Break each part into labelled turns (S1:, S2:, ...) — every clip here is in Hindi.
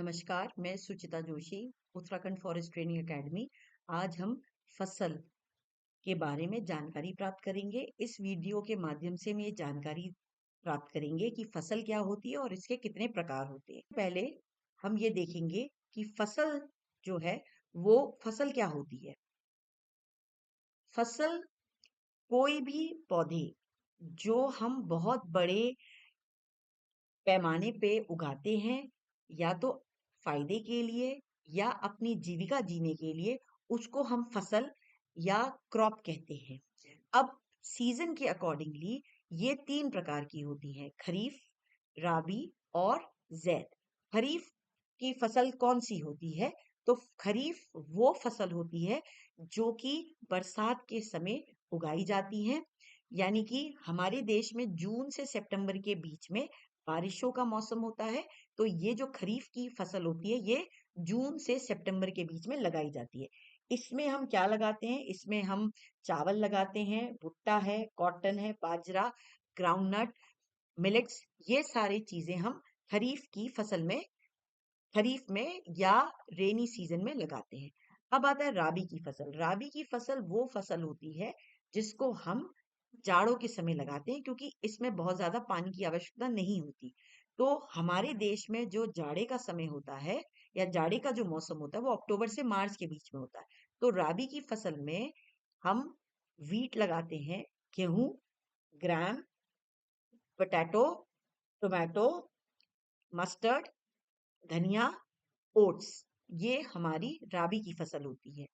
S1: नमस्कार, मैं Suchita Joshi, Uttarakhand forest training academy. आज हम फसल के बारे में जानकारी प्राप्त करेंगे। इस वीडियो के माध्यम से हम ये जानकारी प्राप्त करेंगे कि फसल क्या होती है और इसके कितने प्रकार होते हैं। पहले हम ये देखेंगे कि फसल जो है वो फसल क्या होती है। फसल कोई भी पौधे जो हम बहुत बड़े पैमाने पे उगाते हैं, या तो फायदे के लिए या अपनी जीविका जीने के लिए, उसको हम फसल या क्रॉप कहते हैं। अब सीजन के अकॉर्डिंगली ये तीन प्रकार की होती हैं: खरीफ, राबी और जैद। खरीफ की फसल कौन सी होती है? तो खरीफ वो फसल होती है जो कि बरसात के समय उगाई जाती है, यानी कि हमारे देश में जून से सितंबर के बीच में बारिशों का मौसम होता है। तो ये जो खरीफ की फसल होती है ये जून से सितंबर के बीच में लगाई जाती है। इसमें हम क्या लगाते हैं? इसमें हम चावल लगाते हैं, भुट्टा है, कॉटन है, बाजरा, ग्राउंडनट, मिलेट्स, ये सारी चीजें हम खरीफ की फसल में, खरीफ में या रेनी सीजन में लगाते हैं। अब आता है राबी की फसल। राबी की फसल वो फसल होती है जिसको हम जाड़ों के समय लगाते हैं, क्योंकि इसमें बहुत ज्यादा पानी की आवश्यकता नहीं होती। तो हमारे देश में जो जाड़े का समय होता है या जाड़े का जो मौसम होता है वो अक्टूबर से मार्च के बीच में होता है। तो राबी की फसल में हम वीट लगाते हैं, गेहूं, ग्राम, पोटैटो, टोमेटो, मस्टर्ड, धनिया, ओट्स, ये हमारी राबी की फसल होती है।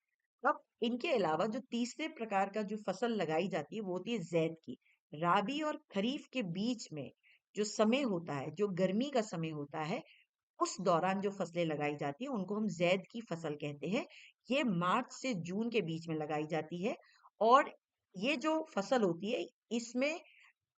S1: अब इनके अलावा जो तीसरे प्रकार का जो फसल लगाई जाती है वो होती है जैद की। राबी और खरीफ के बीच में जो समय होता है, जो गर्मी का समय होता है, उस दौरान जो फसलें लगाई जाती हैं उनको हम जैद की फसल कहते हैं। ये मार्च से जून के बीच में लगाई जाती है। और ये जो फसल होती है इसमें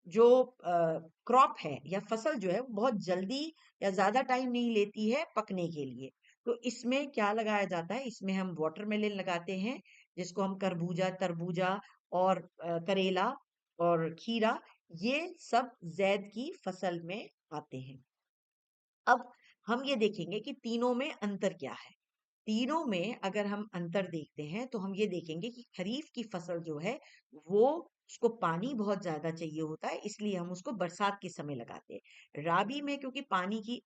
S1: जो क्रॉप है या फसल जो है वो बहुत जल्दी या ज्यादा टाइम नहीं लेती है पकने के लिए। तो इसमें क्या लगाया जाता है? इसमें हम वाटरमेलन लगाते हैं, जिसको हम खरबूजा, तरबूजा और करेला और खीरा, ये सब जैद की फसल में आते हैं। अब हम ये देखेंगे कि तीनों में अंतर क्या है। तीनों में अगर हम अंतर देखते हैं तो हम ये देखेंगे कि खरीफ की फसल जो है वो, उसको पानी बहुत ज्यादा चाहिए होता है, इसलिए हम उसको बरसात के समय लगाते हैं। राबी में क्योंकि पानी की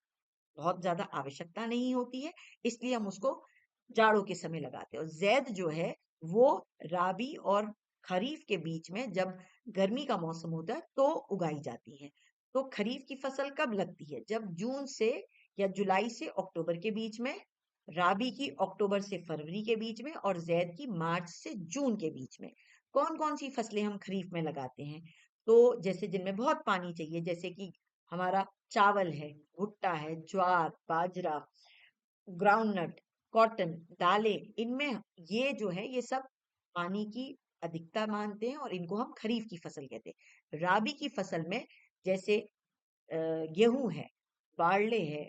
S1: बहुत ज्यादा आवश्यकता नहीं होती है, इसलिए हम उसको जाड़ों के समय लगाते हैं। और जैद जो है वो राबी और खरीफ के बीच में जब गर्मी का मौसम होता है तो उगाई जाती है। तो खरीफ की फसल कब लगती है? जब जून से या जुलाई से अक्टूबर के बीच में, राबी की अक्टूबर से फरवरी के बीच में, और जैद की मार्च से जून के बीच में। कौन कौन सी फसलें हम खरीफ में लगाते हैं? तो जैसे जिनमें बहुत पानी चाहिए, जैसे कि हमारा चावल है, भुट्टा है, ज्वार, बाजरा, ग्राउंडनट, कॉटन, दालें, इनमें ये जो है ये सब पानी की अधिकता मानते हैं और इनको हम खरीफ की फसल कहते हैं। राबी की फसल में जैसे गेहूं है, बारले है,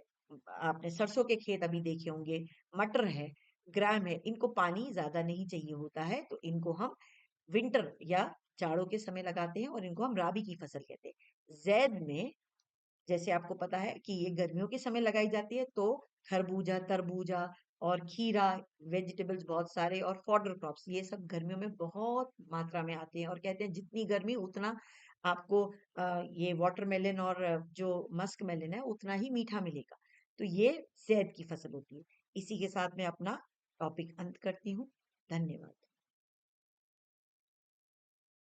S1: आपने सरसों के खेत अभी देखे होंगे, मटर है, ग्राम है, इनको पानी ज्यादा नहीं चाहिए होता है, तो इनको हम विंटर या जाड़ों के समय लगाते हैं और इनको हम राबी की फसल कहते हैं। जैद में जैसे आपको पता है कि ये गर्मियों के समय लगाई जाती है, तो खरबूजा, तरबूजा और खीरा, वेजिटेबल्स बहुत सारे और फॉडर क्रॉप्स, ये सब गर्मियों में बहुत मात्रा में आते हैं। और कहते हैं जितनी गर्मी उतना आपको ये वाटरमेलन और जो मस्क मेलन है उतना ही मीठा मिलेगा। तो ये सेब की फसल होती है। इसी के साथ मैं अपना टॉपिक अंत करती हूँ। धन्यवाद।